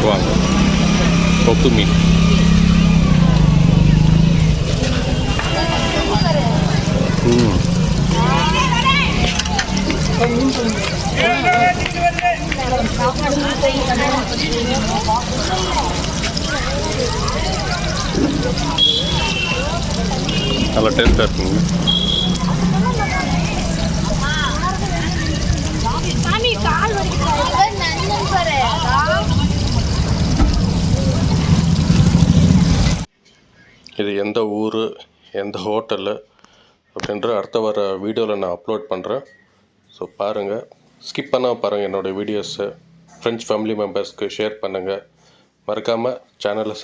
வாங்க. கொக்கு மீன். நல்லா டேஸ்ட்டாக இருக்குங்க. இது எந்த ஊர், எந்த ஹோட்டலு அப்படின்ற அடுத்த வர வீடியோவில் நான் அப்லோட் பண்ணுறேன். ஸோ பாருங்கள், ஸ்கிப் பண்ணால் பாருங்கள். என்னோடய வீடியோஸை ஃப்ரெண்ட்ஸ் ஃபேமிலி மெம்பர்ஸ்க்கு ஷேர் பண்ணுங்கள். மறக்காமல் சேனலை